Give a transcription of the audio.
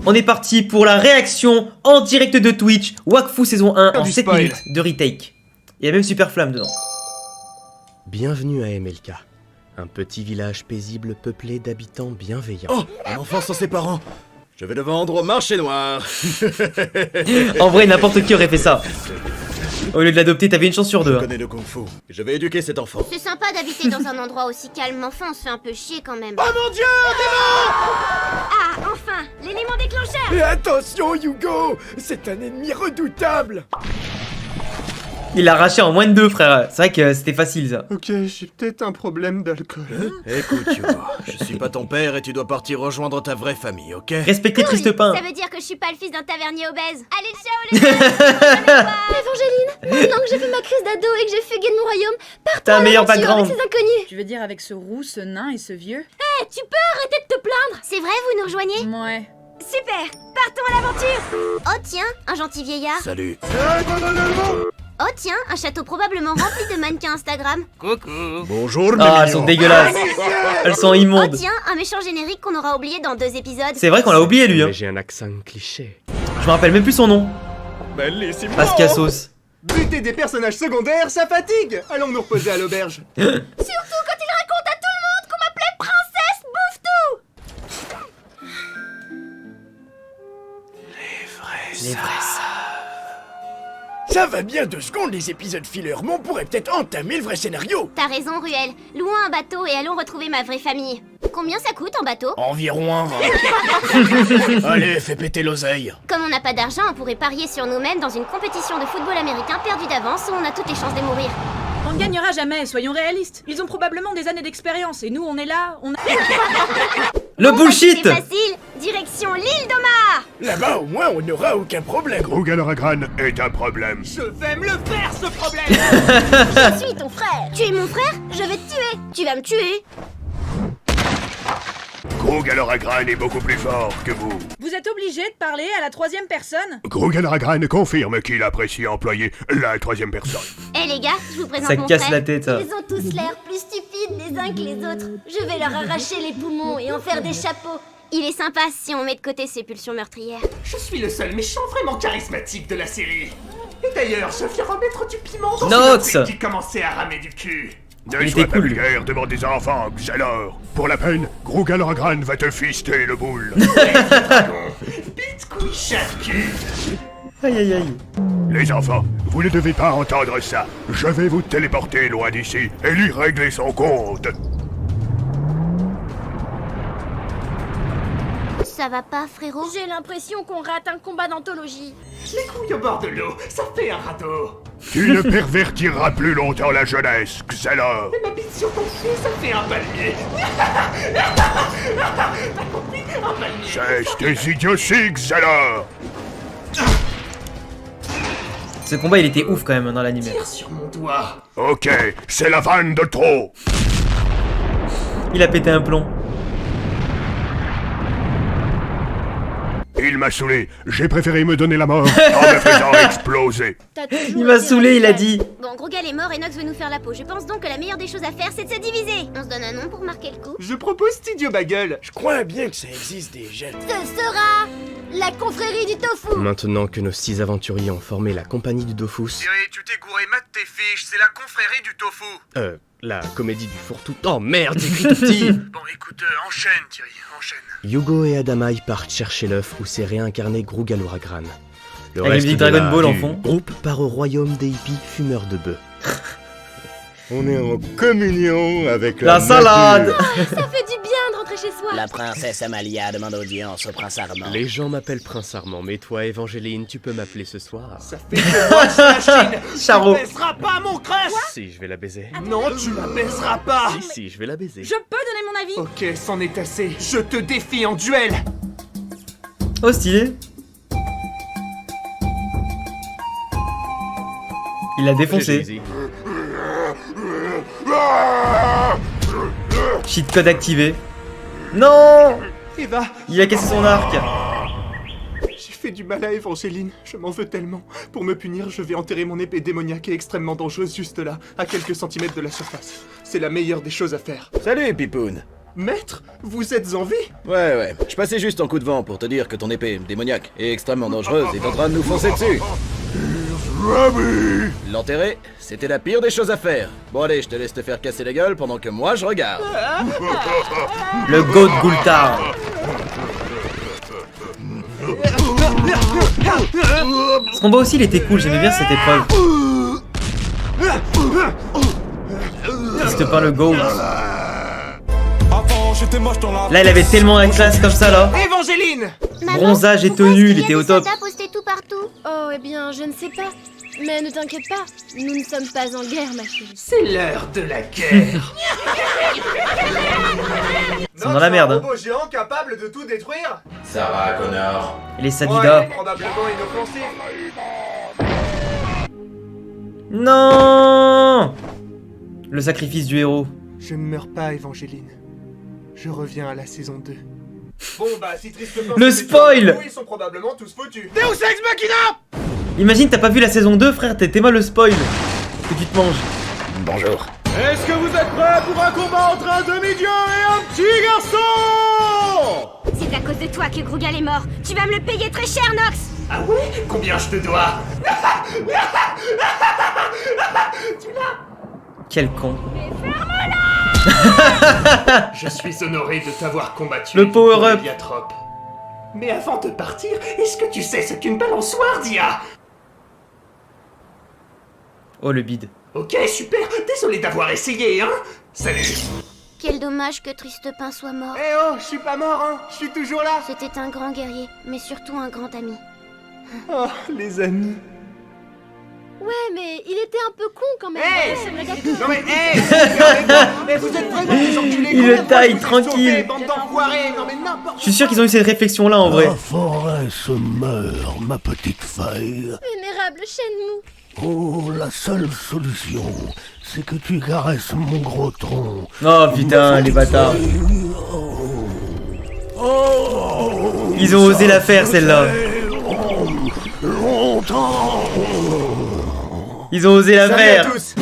On est parti pour la réaction en direct de Twitch. Wakfu saison 1 en 7 minutes de retake. Il y a même Super Flamme dedans. Bienvenue à MLK, un petit village paisible peuplé d'habitants bienveillants. Oh, un enfant sans ses parents. Je vais le vendre au marché noir. En vrai, n'importe qui aurait fait ça. Au lieu de l'adopter, t'avais une chance sur deux. Je connais le kung-fu. Je vais éduquer cet enfant. C'est sympa d'habiter dans un endroit aussi calme, mais enfin on se fait un peu chier quand même. Oh mon dieu, Ah, enfin, l'élément déclencheur. Et attention, Hugo, c'est un ennemi redoutable. Il l'a arraché en moins de 2, frère. C'est vrai que c'était facile, ça. Ok, j'ai peut-être un problème d'alcool. Écoute, Hugo, je suis pas ton père et tu dois partir rejoindre ta vraie famille, ok? Respectez Triste Pain. Ça veut dire que je suis pas le fils d'un tavernier obèse. Allez, ciao les gars. Évangéline, maintenant que j'ai fait ma crise d'ado et que j'ai fugué de mon royaume, T'as un meilleur avec background. ces inconnus. Tu veux dire avec ce roux, ce nain et ce vieux? Tu peux arrêter de te plaindre. C'est vrai, vous nous rejoignez? Ouais. Super, partons à l'aventure. Oh tiens, un gentil vieillard. Salut. Oh tiens, un château probablement rempli de mannequins Instagram. Bonjour, mes Ah, elles sont mignons. dégueulasses. Elles sont Oh immondes. tiens, un méchant générique qu'on aura oublié dans 2 épisodes. C'est vrai qu'on l'a oublié, lui. Hein. Mais j'ai un accent cliché. Je me rappelle même plus son nom. Ben laissez-moi. Pascassos. Buter des personnages secondaires, ça fatigue. Allons nous reposer à l'auberge. Surtout quand il raconte à tout le monde qu'on m'appelait princesse bouffe-tout. Les vrais. Ça va bien 2 secondes les épisodes filler, mais on pourrait peut-être entamer le vrai scénario. T'as raison, Ruel. Louons un bateau et allons retrouver ma vraie famille. Combien ça coûte en bateau? Environ un. Allez, fais péter l'oseille. Comme on n'a pas d'argent, on pourrait parier sur nous-mêmes dans une compétition de football américain perdue d'avance où on a toutes les chances de mourir. On ne gagnera jamais, soyons réalistes. Ils ont probablement des années d'expérience et nous on est là, on a... Le Bon, bah, bullshit. c'est facile. Direction l'île d'Omar. Là-bas, au moins, on n'aura aucun problème. Grugaloragran est un problème. Je vais me le faire, ce problème. Je suis ton frère. Tu es mon frère? Je vais te tuer. Tu vas me tuer. Grugaloragran est beaucoup plus fort que vous. Vous êtes obligé de parler à la 3e personne? Grugaloragran confirme qu'il apprécie employer la 3e personne. Eh les gars, je vous présente Ça mon casse frère. la tête, ça. Ils ont tous l'air plus stupides les uns que les autres. Je vais leur arracher les poumons et en faire des chapeaux. Il est sympa si on met de côté ses pulsions meurtrières. Je suis le seul méchant vraiment charismatique de la série. Et d'ailleurs, je viens remettre du piment dans Nox. ce qui commençait à ramer du cul. Ne Il sois était pas cool. vulgaire devant des enfants, Xalor. Pour la peine, Grugaloragran va te fister le boule. Bite couille chatte cul. Aïe aïe aïe. Les enfants, vous ne devez pas entendre ça. Je vais vous téléporter loin d'ici et lui régler son compte. Ça va pas, frérot? J'ai l'impression qu'on rate un combat d'anthologie. Les couilles au bord de l'eau, ça fait un radeau. Tu ne pervertiras plus longtemps la jeunesse, Xalor. Et ma bite sur ton cul, ça fait un palmier. T'as compris? Un palmier. Cesse tes idioties, Xalor. Ce combat, il était ouf quand même dans l'anime. Tire sur mon doigt. Ok, c'est la vanne de trop. Il a pété un plomb. Il m'a saoulé. J'ai préféré me donner la mort en me faisant exploser. T'as toujours Il m'a été saoulé, il a radical. dit. Bon, Grogal est mort et Nox veut nous faire la peau. Je pense donc que la meilleure des choses à faire, c'est de se diviser. On se donne un nom pour marquer le coup. Je propose Studio Bagel. Je crois bien que ça existe déjà. Ce sera la confrérie du tofu. Maintenant que nos 6 aventuriers ont formé la compagnie du Dofus, Tu t'es gouré, mate tes fiches, c'est la confrérie du tofu. la comédie du fourre-tout... Oh merde, c'est écrit tout petit. Bon, écoute, enchaîne, Thierry, enchaîne. Hugo et Adamai partent chercher l'œuf où s'est réincarné Grugaloragran. Le Avec la reste musique de Dragon Ball en du fond. groupe part au royaume des hippies fumeurs de bœufs. On est en communion avec La salade. Ça fait du bien de rentrer chez soi. La princesse Amalia demande audience au prince Armand. Les gens m'appellent Prince Armand, mais toi, Évangéline, tu peux m'appeler ce soir. Ça fait que moi, c'est la Chine. Charo. Tu baiseras pas mon crush. Si, je vais la baiser. Non, tu la baiseras pas. Si, je vais la baiser. Je peux donner mon avis? Ok, c'en est assez. Je te défie en duel. Oh, stylé. Il l'a défoncé. GG. Cheat code activé. Non. Eva, Il a cassé son arc. j'ai fait du mal à Évangéline. Je m'en veux tellement. Pour me punir, je vais enterrer mon épée démoniaque et extrêmement dangereuse juste là, à quelques centimètres de la surface. C'est la meilleure des choses à faire. Salut, Pipoun. Maître, vous êtes en vie? Ouais, je passais juste en coup de vent pour te dire que ton épée démoniaque et extrêmement dangereuse est en train de nous foncer dessus. L'enterrer, c'était la pire des choses à faire. Bon allez, je te laisse te faire casser la gueule pendant que moi je regarde. Le Goat Gultar. Ce combat aussi, il était cool, j'aimais bien cette épreuve. Triste par le Goat. Là, il avait tellement la classe comme ça, là. Évangéline! Bronzage et tenue, il était au top. Posté tout partout. Oh, eh bien, je ne sais pas. Mais ne t'inquiète pas, nous ne sommes pas en guerre, ma chérie. C'est l'heure de la guerre. Ils sont dans la merde, hein. Un robot géant capable de tout détruire? Ça va, Connor. Et les Sadida. Ouais, probablement inoffensif. Non! Le sacrifice du héros. Je ne meurs pas, Évangéline. Je reviens à la saison 2. Bon bah, si Triste Le spoil! ils sont probablement tous foutus. Imagine, t'as pas vu la saison 2, frère, t'es mal le spoil. Que tu te manges. Bonjour. Est-ce que vous êtes prêts pour un combat entre un demi-dieu et un petit garçon? C'est à cause de toi que Grugal est mort. Tu vas me le payer très cher, Nox. Ah ouais? Combien je te dois? Quel con. Je suis honoré de t'avoir combattu. Le power-up. Héliatrope. Mais avant de partir, est-ce que tu sais ce qu'est une balançoire, Dia? Oh, le bide. Ok, super. Désolé d'avoir essayé, hein. Salut. Quel dommage que Tristepin soit mort. Eh oh, je suis pas mort, hein. Je suis toujours là. C'était un grand guerrier, mais surtout un grand ami. Oh, les amis. Ouais, mais il était un peu con quand même. Hey C'est méga cool. Non mais, hey, mais vous êtes vraiment des enculés. Il le taille, tranquille. Bande d'enfoirés. Non mais n'importe. Je suis sûr qu'ils ont eu cette réflexion-là, en vrai. La forêt se meurt, ma petite feuille. Vénérable Shenmue. Oh, la seule solution, c'est que tu caresses mon gros tronc. Oh putain, les bâtards. Ils ont osé la faire, celle-là. Longtemps. Ils ont osé la Salut à faire. tous.